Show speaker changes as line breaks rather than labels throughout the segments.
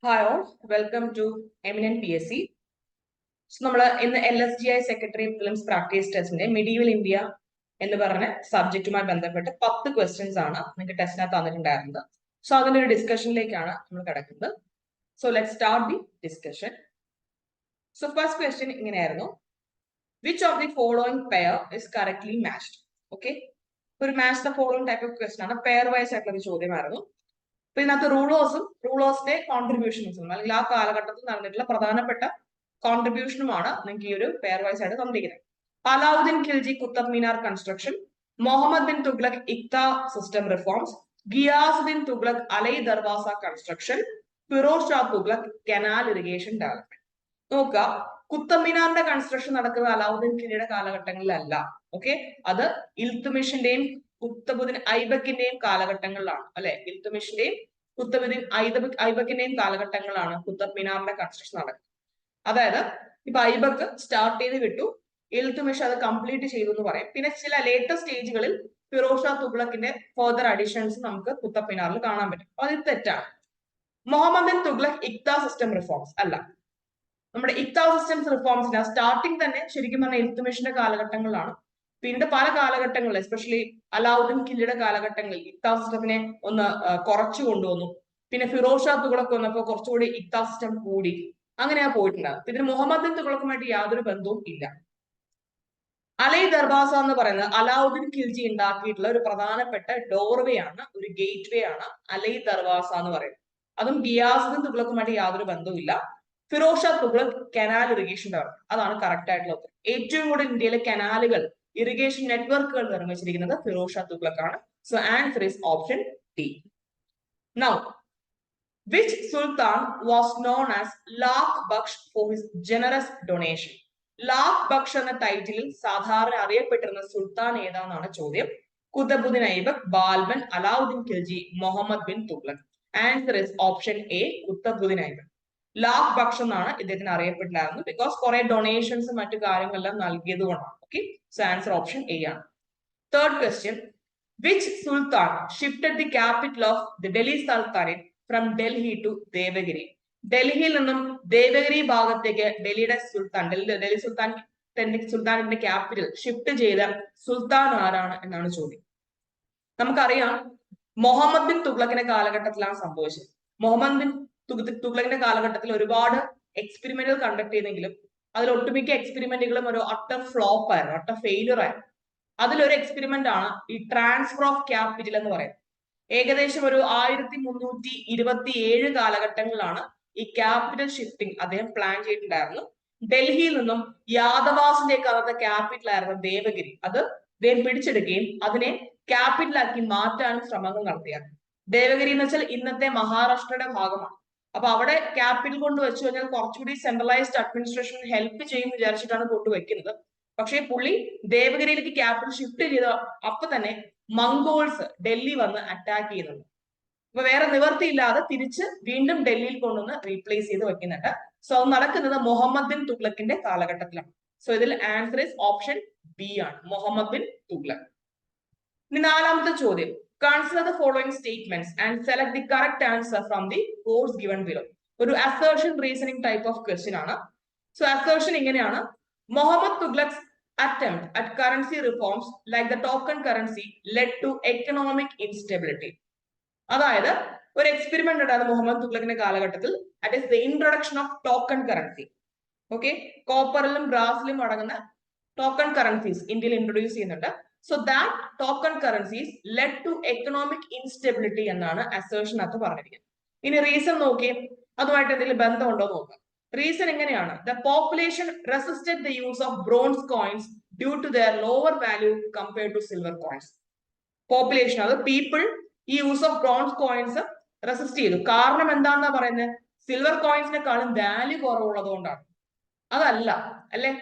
Hi all, welcome to Eminent PSC. So, നമ്മൾ ഇന്ന് LSGI secretary films practice ടെസ്റ്റിന്റെ medieval India എന്ന് പറഞ്ഞ സബ്ജക്റ്റുമായി ബന്ധപ്പെട്ട് 10 ക്വസ്റ്റ്യൻസ് ആണ് നിങ്ങൾക്ക് ടെസ്റ്റിനകത്ത് തന്നിട്ടുണ്ടായിരുന്നത്. സോ അതിന്റെ ഒരു ഡിസ്കഷനിലേക്കാണ് നമ്മൾ കിടക്കുന്നത്. So let start the discussion. So first question ഇങ്ങനെയായിരുന്നു, which of the following pair is correctly matched? Okay, ഒരു match the following type of question ആണ്, പെയർ വൈസ് ആയിട്ടുള്ള ഒരു ചോദ്യമായിരുന്നു. അപ്പൊ ഇതിനകത്ത് റൂളേഴ്സിന്റെ കോൺട്രിബ്യൂഷൻസും അല്ലെങ്കിൽ ആ കാലഘട്ടത്തിൽ നടന്നിട്ടുള്ള പ്രധാനപ്പെട്ട കോൺട്രിബ്യൂഷനുമാണ് നിങ്ങൾക്ക് ഈ ഒരു പെയർ വൈസ് ആയിട്ട് തന്നിരിക്കുന്നത്. Alauddin Khilji Qutub Minar construction, Muhammad bin Tughlaq iqta system reforms, Ghiyasuddin Tughlaq Alai Darwaza construction, Firoz Shah Tughlaq canal irrigation development. നോക്കുക, കുത്തബ് മീനാറിന്റെ കൺസ്ട്രക്ഷൻ നടക്കുന്നത് അലാവുദ്ദീൻ ഖിൽജിയുടെ കാലഘട്ടങ്ങളിലല്ല. ഓക്കെ, അത് ഇൽത്തുമിഷിന്റെയും കുത്തബുദ്ദീൻ ഐബക്കിന്റെയും കാലഘട്ടങ്ങളിലാണ്, അല്ലെ? ഇൽത്തുമിഷിന്റെയും കുത്തബുദ്ദീൻ ഐബക്കിന്റെയും കാലഘട്ടങ്ങളിലാണ് കുത്തബ് മീനാറിന്റെ കൺസ്ട്രക്ഷൻ നടക്കുന്നത്. അതായത് ഇപ്പൊ ഐബക്ക് സ്റ്റാർട്ട് ചെയ്ത് വിട്ടു, ഇൽത്തുമിഷ് അത് കംപ്ലീറ്റ് ചെയ്തു എന്ന് പറയും. പിന്നെ ചില ലേറ്റർ സ്റ്റേജുകളിൽ ഫിറോസ് ഷാ തുഗ്ലക്കിന്റെ ഫർദർ അഡീഷൻസ് നമുക്ക് കുത്തബ് മീനാറിൽ കാണാൻ പറ്റും. അത് തെറ്റാണ്. മുഹമ്മദ് ബിൻ തുഗ്ലക് ഇക്ത സിസ്റ്റം റിഫോംസ് അല്ല. നമ്മുടെ ഇക്ത സിസ്റ്റംസ് റിഫോംസിന്റെ സ്റ്റാർട്ടിങ് തന്നെ ശരിക്കും പറഞ്ഞാൽ ഇൽത്തുമിഷിന്റെ കാലഘട്ടങ്ങളിലാണ്. പിന്നീട് പല കാലഘട്ടങ്ങളിൽ, എസ്പെഷ്യലി അലാവുദ്ദീൻ ഖിൽജിയുടെ കാലഘട്ടങ്ങളിൽ ഇക്ത സിസ്റ്റത്തിനെ ഒന്ന് കുറച്ചു കൊണ്ടുവന്നു. പിന്നെ ഫിറോസ് ഷാ തുഗ്ലക്ക് വന്നപ്പോൾ കുറച്ചുകൂടി ഇക്ത സിസ്റ്റം കൂടി, അങ്ങനെയാ പോയിട്ടുണ്ടാകും. ഇതിന് മുഹമ്മദ് ബിൻ തുഗ്ലക്കുമായിട്ട് യാതൊരു ബന്ധവും ഇല്ല. അലൈ ദർവാസ എന്ന് പറയുന്നത് അലാവുദ്ദീൻ ഖിൽജി ഉണ്ടാക്കിയിട്ടുള്ള ഒരു പ്രധാനപ്പെട്ട ഡോർവേ ആണ്, ഒരു ഗേറ്റ് വേ ആണ് അലൈ ദർവാസ എന്ന് പറയുന്നത്. അതും ഗിയാസുദ്ദീൻ തുഗ്ലക്കുമായിട്ട് യാതൊരു ബന്ധവും ഇല്ല. Firoz Shah Tughlaq canal irrigation development, അതാണ് കറക്റ്റ് ആയിട്ടുള്ള ഉത്തരം. ഏറ്റവും കൂടുതൽ ഇന്ത്യയിലെ കനാലുകൾ, ഇറിഗേഷൻ നെറ്റ്വർക്കുകൾ നിർമ്മിച്ചിരിക്കുന്നത് ഫിറോസ് ഷാ തുഗ്ലക് ആണ്. So answer is option D. Now, which sultan was known as Lak Baksh for his generous donation? Lakh Baksh എന്ന ടൈറ്റിലിൽ സാധാരണ അറിയപ്പെട്ടിരുന്ന സുൽത്താൻ ഏതാണെന്നാണ് ചോദ്യം. Qutbuddin Aibak, Balban, Alauddin Khilji, Muhammad bin Tughlaq. Answer is option A, Qutbuddin Aibak. Lakh Baksh എന്നാണ് ഇദ്ദേഹത്തിന് അറിയപ്പെട്ടിരുന്നത്, ബിക്കോസ് കുറെ ഡൊണേഷൻസും മറ്റു കാര്യങ്ങളെല്ലാം നൽകിയത് കൊണ്ടാണ്. Okay, so answer option A ആണ്. Third question, which sultan shifted the capital of the Delhi sultanate from Delhi to Devagiri? ഡൽഹിയിൽ നിന്നും ദേവഗിരി ഭാഗത്തേക്ക് ഡൽഹി സുൽത്താനിന്റെ ക്യാപിറ്റൽ ഷിഫ്റ്റ് ചെയ്ത സുൽത്താൻ ആരാണ് എന്നാണ് ചോദ്യം. നമുക്കറിയാം, മുഹമ്മദ് ബിൻ തുഗ്ലക്കിന്റെ കാലഘട്ടത്തിലാണ് സംഭവിച്ചത്. മുഹമ്മദ് ബിൻ തുഗ്ലക്കിന്റെ കാലഘട്ടത്തിൽ ഒരുപാട് എക്സ്പെരിമെന്റുകൾ കണ്ടക്ട് ചെയ്തെങ്കിലും അതിൽ ഒട്ടുമിക്ക എക്സ്പെരിമെന്റുകളും ഒരു അട്ടർ ഫ്ലോപ്പ് ആയിരുന്നു, അട്ടർ ഫെയിലിയർ ആയിരുന്നു. അതിലൊരു എക്സ്പെരിമെന്റ് ആണ് ഈ ട്രാൻസ്ഫർ ഓഫ് ക്യാപിറ്റൽ എന്ന് പറയുന്നത്. ഏകദേശം ഒരു 1327 കാലഘട്ടങ്ങളിലാണ് ഈ ക്യാപിറ്റൽ ഷിഫ്റ്റിംഗ് അദ്ദേഹം പ്ലാൻ ചെയ്തിട്ടുണ്ടായിരുന്നു. ഡൽഹിയിൽ നിന്നും യാദവാസിന്റെ കാലത്തെ ക്യാപിറ്റൽ ആയിരുന്നു ദേവഗിരി, അത് അദ്ദേഹം പിടിച്ചെടുക്കുകയും അതിനെ ക്യാപിറ്റലാക്കി മാറ്റാനും ശ്രമങ്ങൾ നടത്തിയായിരുന്നു. ദേവഗിരി എന്ന് വെച്ചാൽ ഇന്നത്തെ മഹാരാഷ്ട്രയുടെ ഭാഗമാണ്. അപ്പൊ അവിടെ ക്യാപിറ്റൽ കൊണ്ട് വെച്ചു കഴിഞ്ഞാൽ കുറച്ചുകൂടി സെൻട്രലൈസ്ഡ് അഡ്മിനിസ്ട്രേഷൻ ഹെൽപ്പ് ചെയ്യും വിചാരിച്ചിട്ടാണ് കൊണ്ടുവയ്ക്കുന്നത്. പക്ഷേ പുള്ളി ദേവഗിരിയിലേക്ക് ക്യാപിറ്റൽ ഷിഫ്റ്റ് ചെയ്ത അപ്പൊ തന്നെ മംഗോൾസ് ഡൽഹി വന്ന് അറ്റാക്ക് ചെയ്യുന്നുണ്ട്. അപ്പൊ വേറെ നിവർത്തിയില്ലാതെ തിരിച്ച് വീണ്ടും ഡൽഹിയിൽ കൊണ്ടുവന്ന് റീപ്ലേസ് ചെയ്ത് വെക്കുന്നുണ്ട്. സോ അത് നടക്കുന്നത് മുഹമ്മദ് ബിൻ തുഗ്ലക്കിന്റെ കാലഘട്ടത്തിലാണ്. സോ ഇതിൽ ആൻസർ ഇസ് ഓപ്ഷൻ ബി ആണ്, മുഹമ്മദ് ബിൻ തുഗ്ലക്. ഇനി നാലാമത്തെ ചോദ്യം, consider the following statements and select the correct answer from the codes given below. ഒരു assertion reasoning type of question ആണ്. സോ അസേർഷൻ ഇങ്ങനെയാണ്, Muhammad തുഗ്ലക്സ് attempt at currency reforms like the token currency led to economic instability. അതായത് ഒരു experiment ഉണ്ടായിരുന്നു മുഹമ്മദ് തുഗ്ലക്കിന്റെ കാലഘട്ടത്തിൽ, that is the introduction of token currency. Okay, കോപ്പറിലും ബ്രാസിലും അടങ്ങുന്ന ടോക്കൺ കറൻസീസ് ഇന്ത്യയിൽ ഇൻട്രൊഡ്യൂസ് ചെയ്യുന്നുണ്ട്. So that token currencies led to economic instability എന്നാണ് അസേർഷനകത്ത് പറഞ്ഞിരിക്കുന്നത്. ഇനി റീസൺ നോക്കി, അതുമായിട്ട് എന്തെങ്കിലും ബന്ധമുണ്ടോ നോക്കാം. റീസൺ എങ്ങനെയാണ്, the population resisted the use of bronze coins due to their lower value compared to silver coins. Population, അത് പീപ്പിൾ ഈ use of bronze coins resist ചെയ്തു. കാരണം എന്താണെന്നാ പറയുന്നത്, സിൽവർ കോയിൻസിനെക്കാളും വാല്യൂ കുറവുള്ളത് കൊണ്ടാണ്. അതല്ല, അല്ലെ?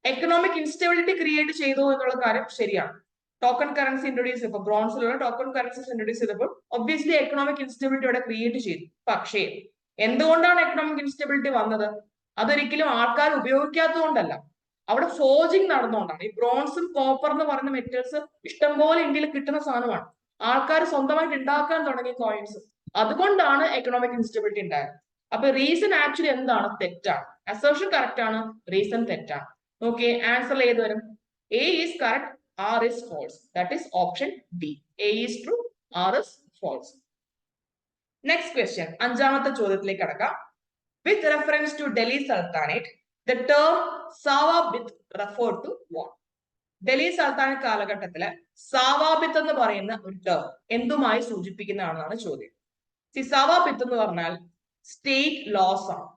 എക്കണോമിക് ഇൻസ്റ്റെബിലിറ്റി ക്രിയേറ്റ് ചെയ്തു എന്നുള്ള കാര്യം ശരിയാണ്. ടോക്കൺ കറൻസി ഇൻട്രൊഡ്യൂസ് ചെയ്തപ്പോൾ, ബ്രോൺസിലുള്ള ടോക്കൺ കറൻസീസ് ഇൻട്രൊഡ്യൂസ് ചെയ്തപ്പോൾ ഒബ്വിയസ്ലി എക്കണോമിക് ഇൻസ്റ്റെബിലിറ്റി അവിടെ ക്രിയേറ്റ് ചെയ്തു. പക്ഷേ എന്തുകൊണ്ടാണ് എക്കണോമിക് ഇൻസ്റ്റെബിലിറ്റി വന്നത്? അതൊരിക്കലും ആൾക്കാർ ഉപയോഗിക്കാത്തത് കൊണ്ടല്ല, അവിടെ ഫോർജിങ് നടന്നുകൊണ്ടാണ്. ഈ ബ്രോൺസും കോപ്പർ എന്ന് പറയുന്ന മെറ്റൽസ് ഇഷ്ടംപോലെ ഇന്ത്യയിൽ കിട്ടുന്ന സാധനമാണ്. ആൾക്കാർ സ്വന്തമായിട്ട് ഉണ്ടാക്കാൻ തുടങ്ങിയ കോയിൻസ്, അതുകൊണ്ടാണ് എക്കണോമിക് ഇൻസ്റ്റെബിലിറ്റി ഉണ്ടായത്. അപ്പൊ റീസൺ ആക്ച്വലി എന്താണ്? തെറ്റാണ്. അസേർഷൻ കറക്റ്റ് ആണ്, റീസൺ തെറ്റാണ്. ഓക്കെ, ആൻസർ ഏത് വരും? A is correct, R is false. That is option D. A is true, R is false. Next question, അഞ്ചാമത്തെ ചോദ്യത്തിലേക്ക് കടക്കാം. With reference to Delhi sultanate, the term sawabit refer to what? Delhi സൽത്താനത്ത് കാലഘട്ടത്തില് സാവാബിത്ത് എന്ന് പറയുന്ന ഒരു ടേം എന്തുമായി സൂചിപ്പിക്കുന്നതാണെന്നാണ് ചോദ്യം. സാവാബിത്ത് എന്ന് പറഞ്ഞാൽ സ്റ്റേറ്റ് ലോസ് ആണ്.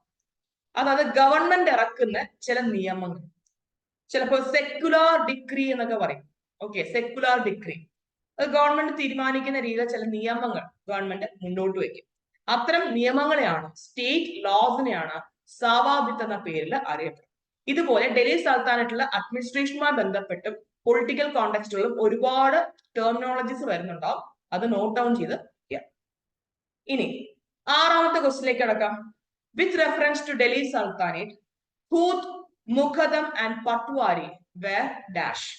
അതായത് ഗവൺമെന്റ് ഇറക്കുന്ന ചില നിയമങ്ങൾ, ചിലപ്പോൾ സെക്യുലർ ഡിഗ്രി എന്നൊക്കെ പറയും. ഓക്കെ, സെക്യുലർ ഡിഗ്രി, അത് ഗവൺമെന്റ് തീരുമാനിക്കുന്ന രീതിയിൽ ചില നിയമങ്ങൾ ഗവൺമെന്റ് മുന്നോട്ട് വയ്ക്കും. അത്തരം നിയമങ്ങളെയാണ്, സ്റ്റേറ്റ് ലോസിനെയാണ് സാവാബിത്ത് എന്ന പേരിൽ അറിയപ്പെടുന്നത്. ഇതുപോലെ ഡൽഹി സൽത്താനത്തുള്ള അഡ്മിനിസ്ട്രേഷനുമായി ബന്ധപ്പെട്ടും പൊളിറ്റിക്കൽ കോണ്ടെക്സ്റ്റുകളും ഒരുപാട് ടെർമിനോളജീസ് വരുന്നുണ്ടാവും. അത് നോട്ട് ഡൗൺ ചെയ്ത് ചെയ്യാം. ഇനി ആറാമത്തെ ക്വസ്റ്റിലേക്ക് കടക്കാം. With reference to Delhi sultanate, khut, muqaddam and patwari were dash.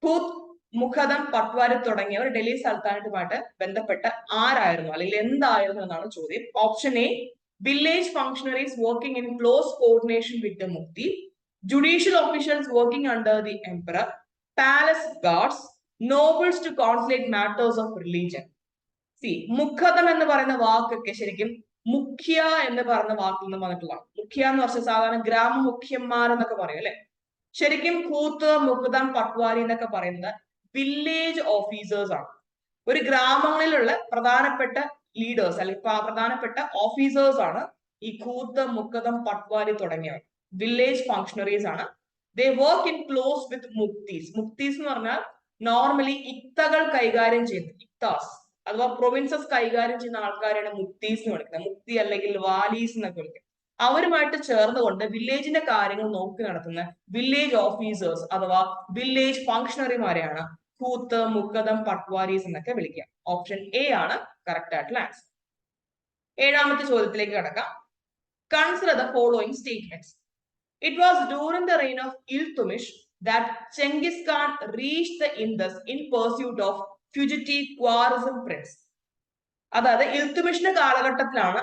Khut, muqaddam, patwari തുടങ്ങിയവർ ഡൽഹി സൽത്താനത്തുമായിട്ട് ബന്ധപ്പെട്ട ആരായിരുന്നു, അല്ലെങ്കിൽ എന്തായിരുന്നു എന്നാണ് ചോദ്യം. Option A, village functionaries working in close coordination with the muqti, judicial officials working under the emperor, palace guards, nobles to consulate matters of religion. C, muqaddam എന്ന് പറയുന്ന വാക്കൊക്കെ ശരിക്കും മുഖ്യ എന്ന് പറയുന്ന വാക്കിൽ നിന്ന് വന്നിട്ടുള്ളതാണ്. മുഖ്യ എന്ന് പറഞ്ഞാൽ സാധാരണ ഗ്രാമമുഖ്യന്മാർ എന്നൊക്കെ പറയും അല്ലെ. ശരിക്കും കൂത്ത്, മുഖദം, പട്വാരി എന്നൊക്കെ പറയുന്നത് വില്ലേജ് ഓഫീസേഴ്സ് ആണ്. ഒരു ഗ്രാമങ്ങളിലുള്ള പ്രധാനപ്പെട്ട ലീഡേഴ്സ് അല്ലെങ്കിൽ പ്രധാനപ്പെട്ട ഓഫീസേഴ്സ് ആണ് ഈ കൂത്ത്, മുഖദം, പട്വാരി തുടങ്ങിയവർ. വില്ലേജ് ഫംഗ്ഷണറീസ് ആണ്. ദേ വർക്ക് ഇൻ ക്ലോസ് വിത്ത് മുക്തീസ്. മുക്തീസ് എന്ന് പറഞ്ഞാൽ നോർമലി ഇക്തകൾ കൈകാര്യം ചെയ്യുന്ന, ഇക്താസ് അഥവാ പ്രൊവിൻസസ് കൈകാര്യം ചെയ്യുന്ന ആൾക്കാരാണ് മുക്തീസ് എന്ന് വിളിക്കുന്നത്. മുക്തി അല്ലെങ്കിൽ വാലീസ് എന്നൊക്കെ വിളിക്കുന്നത്. അവരുമായിട്ട് ചേർന്നുകൊണ്ട് വില്ലേജിന്റെ കാര്യങ്ങൾ നോക്കി നടത്തുന്ന വില്ലേജ് ഓഫീസേഴ്സ് അഥവാ വില്ലേജ് ഫംഗ്ഷണറിമാരെയാണ് കൂത്ത്, മുഖദം, പട്വാരീസ് എന്നൊക്കെ വിളിക്കുക. ഓപ്ഷൻ എ ആണ് കറക്റ്റ് ആയിട്ടുള്ള ആൻസർ. ഏഴാമത്തെ ചോദ്യത്തിലേക്ക് കടക്കാം. Consider the following statements. It was during the reign of Iltutmish that Genghis Khan reached the Indus in pursuit of fugitive Khwarazm prince. അതായത് ഇൽതുമിഷിന്റെ കാലഘട്ടത്തിലാണ്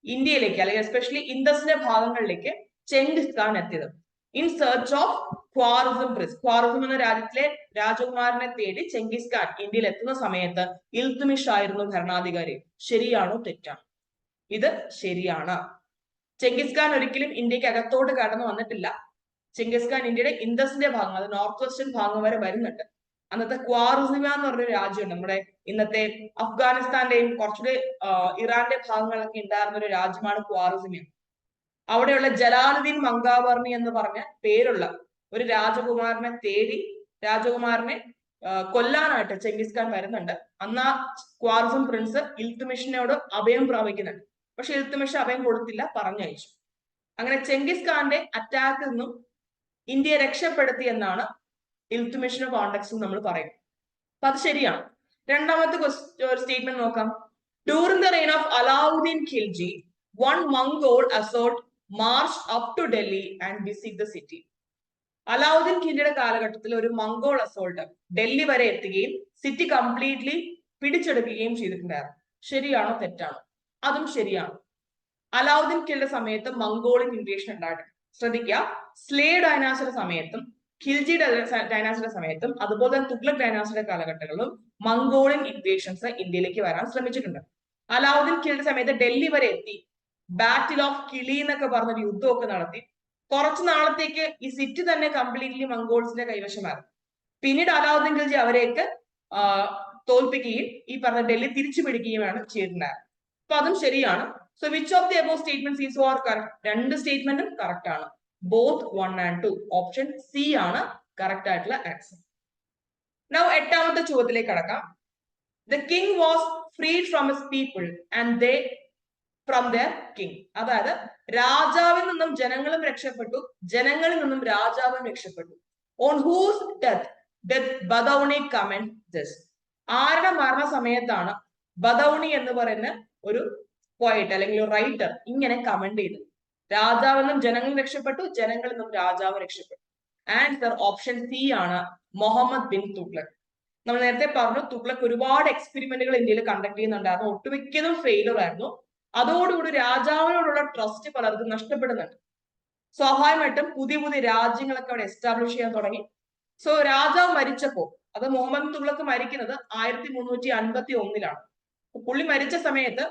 ഇന്ത്യയിലേക്ക് അല്ലെങ്കിൽ എസ്പെഷ്യലി ഇൻഡസിന്റെ ഭാഗങ്ങളിലേക്ക് ചെങ്കിസ് ഖാൻ എത്തിയത് ഇൻ സെർച്ച് ഓഫ് ഖ്വാറിസം പ്രിൻസ്. ഖ്വാറിസം എന്ന രാജ്യത്തിലെ രാജകുമാരനെ തേടി ചെങ്കിസ് ഖാൻ ഇന്ത്യയിൽ എത്തുന്ന സമയത്ത് ഇൽതുമിഷ് ആയിരുന്നു ഭരണാധികാരി. ശരിയാണോ തെറ്റാണോ? ഇത് ശരിയാണ്. ചെങ്കിസ് ഖാൻ ഒരിക്കലും ഇന്ത്യക്ക് അകത്തോട്ട് കടന്നു വന്നിട്ടില്ല. ചെങ്കിസ് ഖാൻ ഇന്ത്യയുടെ ഇൻഡസിന്റെ ഭാഗം, അത് നോർത്ത് വെസ്റ്റേൺ ഭാഗം വരെ വരുന്നുണ്ട്. അന്നത്തെ ഖ്വാറിസിമ എന്ന് പറഞ്ഞൊരു രാജ്യമുണ്ട്. നമ്മുടെ ഇന്നത്തെ അഫ്ഗാനിസ്ഥാന്റെയും കുറച്ചുകൂടി ഇറാന്റെ ഭാഗങ്ങളൊക്കെ ഉണ്ടായിരുന്ന ഒരു രാജ്യമാണ് ഖ്വാറിസിമ. അവിടെയുള്ള ജലാലുദ്ദീൻ മങ്കാവർണി എന്ന് പറഞ്ഞ പേരുള്ള ഒരു രാജകുമാരനെ തേടി രാജകുമാരനെ കൊല്ലാനായിട്ട് ചെങ്കിസ് ഖാൻ വരുന്നുണ്ട്. അന്ന് ആ ഖ്വാറിസം പ്രിൻസ് ഇൽതുമിഷിനോട് അഭയം പ്രാപിക്കുന്നുണ്ട്. പക്ഷെ ഇൽതുമിഷ് അഭയം കൊടുത്തില്ല, പറഞ്ഞയച്ചു. അങ്ങനെ ചെങ്കിസ് ഖാന്റെ അറ്റാക്കിൽ നിന്നും ഇന്ത്യയെ രക്ഷപ്പെടുത്തി എന്നാണ് ഇൽതുമിഷിന്റെ കോണ്ടെക്സ്റ്റ് നമ്മൾ പറയും. അപ്പൊ അത് ശരിയാണ്. രണ്ടാമത്തെ സ്റ്റേറ്റ്മെന്റ് നോക്കാം. During the reign of Alauddin Khilji, one Mongol assault march up to Delhi and besiege the city. Alauddin ഖിൽജിയുടെ കാലഘട്ടത്തിൽ ഒരു മംഗോൾ അസോൾട്ട് ഡൽഹി വരെ എത്തുകയും സിറ്റി കംപ്ലീറ്റ്ലി പിടിച്ചെടുക്കുകയും ചെയ്തിട്ടുണ്ടായിരുന്നു. ശരിയാണോ തെറ്റാണോ? അതും ശരിയാണ്. അലാവുദ്ദീൻ ഖിൽജിയുടെ സമയത്ത് മംഗോളിയൻ ഇൻവേഷൻ ഉണ്ടായിട്ടുണ്ട്. ശ്രദ്ധിക്കുക, സ്ലേ ഡൈനാസിയുടെ സമയത്തും ഖിൽജി ഡൈനാസിയുടെ സമയത്തും അതുപോലെ തന്നെ തുഗ്ലക് ഡൈനാസിയുടെ കാലഘട്ടങ്ങളിലും മംഗോളിയൻ ഇൻവേഷൻസ് ഇന്ത്യയിലേക്ക് വരാൻ ശ്രമിച്ചിട്ടുണ്ട്. അലാവുദ്ദീൻ ഖിൽജിയുടെ സമയത്ത് ഡൽഹി വരെ എത്തി ബാറ്റിൽ ഓഫ് കിളി എന്നൊക്കെ പറഞ്ഞൊരു യുദ്ധമൊക്കെ നടത്തി. കുറച്ചു നാളത്തേക്ക് ഈ സിറ്റി തന്നെ കംപ്ലീറ്റ്ലി മംഗോൾസിന്റെ കൈവശമായിരുന്നു. പിന്നീട് അലാവുദ്ദീൻ ഖിൽജി അവരെയൊക്കെ തോൽപ്പിക്കുകയും ഈ പറഞ്ഞ ഡൽഹി തിരിച്ചു പിടിക്കുകയുമാണ് ചെയ്തിട്ടുണ്ടായിരുന്നത്. അപ്പൊ അതും ശരിയാണ്. So which of the above statements is or correct? രണ്ട് സ്റ്റേറ്റ്മെന്റും കറക്റ്റ് ആണ്. Both 1 and 2. ഓപ്ഷൻ സി ആണ് കറക്റ്റ് ആയിട്ടുള്ള ആൻസർ. നൗ എട്ടാമത്തെ ചോദ്യത്തിലേക്ക് കടക്കാം. The king was freed from his people and they from their king. അതായത് രാജാവിൽ നിന്നും ജനങ്ങളും രക്ഷപ്പെട്ടു, ജനങ്ങളിൽ നിന്നും രാജാവും രക്ഷപ്പെട്ടു. On whose death Badauni comment this. ആരുടെ മരണ സമയത്താണ് ബദൌണി എന്ന് പറയുന്ന ഒരു പോയിറ്റ് അല്ലെങ്കിൽ ഒരു റൈറ്റർ ഇങ്ങനെ കമന്റ് ചെയ്തത്? രാജാവിൽ നിന്നും ജനങ്ങൾ രക്ഷപ്പെട്ടു, ജനങ്ങളിൽ നിന്നും രാജാവ് രക്ഷപ്പെട്ടു. ആൻസർ ഓപ്ഷൻ സി ആണ്, മുഹമ്മദ് ബിൻ തുഗ്ലക്. നമ്മൾ നേരത്തെ പറഞ്ഞു തുഗ്ലക് ഒരുപാട് എക്സ്പെരിമെന്റുകൾ ഇന്ത്യയിൽ കണ്ടക്ട് ചെയ്യുന്നുണ്ടായിരുന്നു. ഒട്ടുമിക്കതും ഫെയിലർ ആയിരുന്നു. അതോടുകൂടി രാജാവിനോടുള്ള ട്രസ്റ്റ് പലർക്കും നഷ്ടപ്പെടുന്നുണ്ട്. സ്വാഭാവികമായിട്ടും പുതിയ പുതിയ രാജ്യങ്ങളൊക്കെ അവിടെ എസ്റ്റാബ്ലിഷ് ചെയ്യാൻ തുടങ്ങി. സോ രാജാവ് മരിച്ചപ്പോ, അത് മുഹമ്മദ് തുഗ്ലക്ക് മരിക്കുന്നത് 1351 പുള്ളി മരിച്ച സമയത്ത്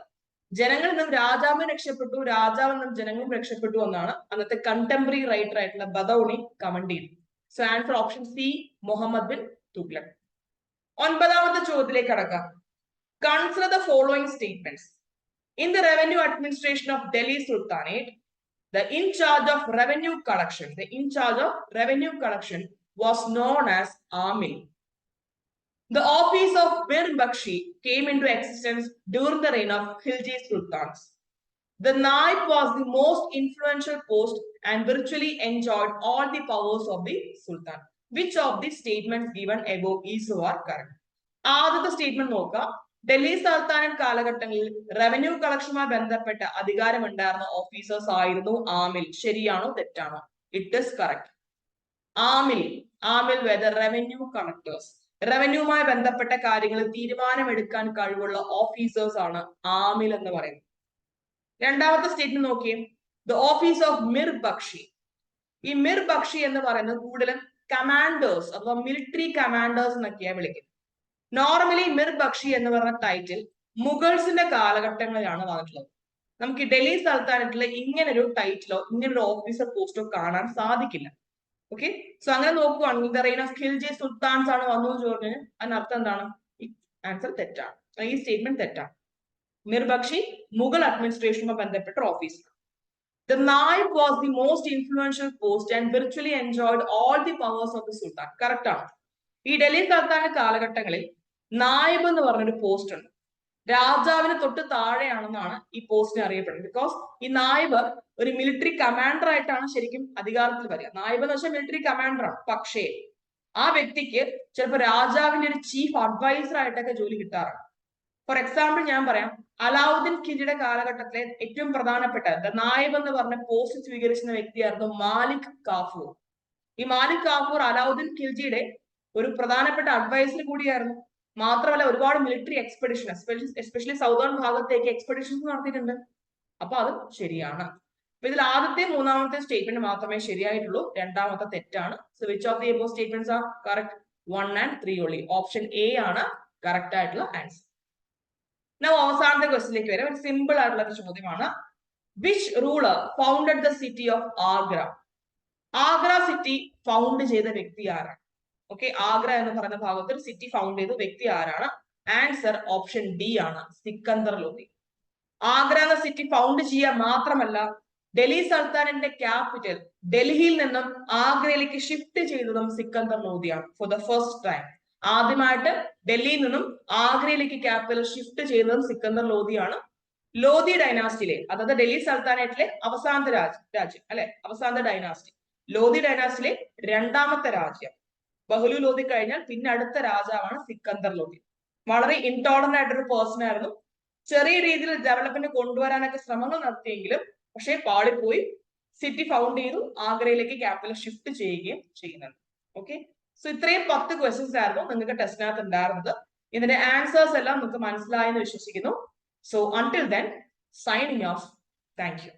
ജനങ്ങളിൽ നിന്നും രാജാവും രക്ഷപ്പെട്ടു, രാജാവിൽ നിന്നും ജനങ്ങളും രക്ഷപ്പെട്ടു എന്നാണ് അന്നത്തെ കണ്ടംപററി റൈറ്റർ ആയിട്ടുള്ള ബദൌണി കമന്റ് ചെയ്തു. So answer option C, Muhammad bin Tughlaq. 9ാമത്തെ ചോദ്യത്തിലേക്ക് കടക്കാം. Consider the following statements. In the revenue administration of Delhi sultanate, the in charge of revenue collection was known as Amil. The office of Mir Bakshi came into existence during the reign of Khilji Sultans. The Naib was the most influential post and virtually enjoyed all the powers of the Sultan. Which of the statements given above is or correct? ആദ്യത്തെ statement നോക്കാം. Delhi sultanate കാലഘട്ടങ്ങളിൽ revenue കളക്ഷനുമായി ബന്ധപ്പെട്ട അധികാരമുണ്ടായിരുന്ന officers ആയിരുന്നു ആമിൽ. ശരിയാണോ തെറ്റാണോ? It is correct. Amil were the revenue collectors. റവന്യൂവുമായി ബന്ധപ്പെട്ട കാര്യങ്ങളിൽ തീരുമാനമെടുക്കാൻ കഴിവുള്ള ഓഫീസേഴ്സ് ആണ് ആമിൽ എന്ന് പറയുന്നത്. രണ്ടാമത്തെ സ്റ്റേറ്റ്മെന്റ് നോക്കിയേ. The office of Mir Bakshi. ഈ മിർ ബക്ഷി എന്ന് പറയുന്നത് കൂടുതലും കമാൻഡേഴ്സ് അഥവാ മിലിറ്ററി കമാൻഡേഴ്സ് എന്നൊക്കെയാണ് വിളിക്കുന്നത്. നോർമലി മിർ ബക്ഷി എന്ന് പറയുന്ന ടൈറ്റിൽ മുഗൾസിന്റെ കാലഘട്ടങ്ങളിലാണ് വന്നിട്ടുള്ളത്. നമുക്ക് ഡൽഹി സുൽത്താനേറ്റിൽ ഇങ്ങനൊരു ടൈറ്റിലോ ഇങ്ങനൊരു ഓഫീസർ പോസ്റ്റോ കാണാൻ സാധിക്കില്ല. ഓക്കെ, സോ അങ്ങനെ നോക്കുവാണെങ്കിൽ the reign of Khilji sultans ആണ് വന്നു എന്ന് പറഞ്ഞു. അതിനർത്ഥം എന്താണ്? ആൻസർ തെറ്റാണ്. ഈ സ്റ്റേറ്റ്മെന്റ് തെറ്റാണ്. മിർ ബക്ഷി മുഗൾ അഡ്മിനിസ്ട്രേഷനുമായി ബന്ധപ്പെട്ട officer. The Naib was the most influential post and virtually enjoyed all the powers of the Sultan. Correct ആണ്. ഈ ഡൽഹി സുൽത്താനേറ്റ് കാലഘട്ടങ്ങളിൽ നായിബ് എന്ന് പറഞ്ഞൊരു പോസ്റ്റ് ഉണ്ട്. രാജാവിന് തൊട്ട് താഴെയാണെന്നാണ് ഈ പോസ്റ്റിനെ അറിയപ്പെടുന്നത്. ബിക്കോസ് ഈ നായിബ് ഒരു മിലിറ്ററി കമാൻഡർ ആയിട്ടാണ് ശരിക്കും അധികാരത്തിൽ വരിക. നായിബ് എന്ന് വെച്ചാൽ മിലിറ്ററി കമാൻഡർ ആണ്. പക്ഷേ ആ വ്യക്തിക്ക് ചിലപ്പോൾ രാജാവിന്റെ ഒരു ചീഫ് അഡ്വൈസർ ആയിട്ടൊക്കെ ജോലി കിട്ടാറുണ്ട്. ഫോർ എക്സാമ്പിൾ ഞാൻ പറയാം, അലാവുദ്ദീൻ ഖിൽജിയുടെ കാലഘട്ടത്തിലെ ഏറ്റവും പ്രധാനപ്പെട്ട നായിബ് എന്ന് പറഞ്ഞ പോസ്റ്റ് സ്വീകരിച്ചിരുന്ന വ്യക്തിയായിരുന്നു മാലിക് കാഫൂർ. ഈ മാലിക് കാഫൂർ അലാവുദ്ദീൻ ഖിൽജിയുടെ ഒരു പ്രധാനപ്പെട്ട അഡ്വൈസർ കൂടിയായിരുന്നു. മാത്രമല്ല ഒരുപാട് മിലിറ്ററി എക്സ്പെഡിഷൻ എസ്പെഷ്യലി സൗതേൺ ഭാഗത്തേക്ക് എക്സ്പെഡിഷൻസ് നടത്തിയിട്ടുണ്ട്. അപ്പൊ അത് ശരിയാണ്. അപ്പൊ ഇതിൽ ആദ്യത്തെ മൂന്നാമത്തെ സ്റ്റേറ്റ്മെന്റ് മാത്രമേ ശരിയായിട്ടുള്ളൂ, രണ്ടാമത്തെ തെറ്റാണ്. So which of the above statements are correct? 1 and 3 only. Option A ആണ് കറക്റ്റ് ആയിട്ടുള്ള ആൻസർ. ഞാൻ അവസാനത്തെ ക്വസ്റ്റിലേക്ക് വരാം. ഒരു സിമ്പിൾ ആയിട്ടുള്ള ഒരു ചോദ്യമാണ്. Which ruler founded the city of Agra? Agra city found ചെയ്ത വ്യക്തി ആരാണ്? ഓക്കെ, ആഗ്ര എന്ന് പറയുന്ന ഭാഗത്ത് ഒരു സിറ്റി ഫൗണ്ട് ചെയ്ത വ്യക്തി ആരാണ്? ആൻസർ ഓപ്ഷൻ ഡി ആണ്, സിക്കന്ദർ ലോധി. ആഗ്ര എന്ന സിറ്റി ഫൗണ്ട് ചെയ്യുക മാത്രമല്ല, ഡൽഹി സുൽത്താനേറ്റിന്റെ ക്യാപിറ്റൽ ഡൽഹിയിൽ നിന്നും ആഗ്രയിലേക്ക് ഷിഫ്റ്റ് ചെയ്തതും സിക്കന്ദർ ലോധിയാണ്. ഫോർ ദ ഫസ്റ്റ് ടൈം ആദ്യമായിട്ട് ഡൽഹിയിൽ നിന്നും ആഗ്രയിലേക്ക് ക്യാപിറ്റൽ ഷിഫ്റ്റ് ചെയ്തതും സിക്കന്ദർ ലോധിയാണ്. ലോധി ഡൈനാസ്റ്റിയിലെ, അതായത് ഡൽഹി സുൽത്താനേറ്റിലെ അവസാനത്തെ രാജ്യം അല്ലെ, അവസാനത്തെ ഡൈനാസ്റ്റി, ലോധി ഡൈനാസ്റ്റിയിലെ രണ്ടാമത്തെ രാജ്യം. ബഹ്ലു ലോധി കഴിഞ്ഞാൽ പിന്നെ അടുത്ത രാജാവാണ് സിക്കന്ദർ ലോധി. വളരെ ഇമ്പോർട്ടന്റ് ആയിട്ടൊരു പേഴ്സൺ ആയിരുന്നു. ചെറിയ രീതിയിൽ ഡെവലപ്മെന്റ് കൊണ്ടുവരാനൊക്കെ ശ്രമങ്ങൾ നടത്തിയെങ്കിലും പക്ഷേ പാളിപ്പോയി. സിറ്റി ഫൗണ്ട് ചെയ്തു, ആഗ്രയിലേക്ക് ക്യാപിറ്റൽ ഷിഫ്റ്റ് ചെയ്യുകയും ചെയ്യുന്നുണ്ട്. ഓക്കെ, സോ ഇത്രയും 10 ക്വസ്റ്റ്യൻസ് ആയിരുന്നു നിങ്ങൾക്ക് ടെസ്റ്റിനകത്ത് ഉണ്ടായിരുന്നത്. ഇതിന്റെ ആൻസേഴ്സ് എല്ലാം നിങ്ങൾക്ക് മനസ്സിലായെന്ന് വിശ്വസിക്കുന്നു. So until then signing off. Thank you.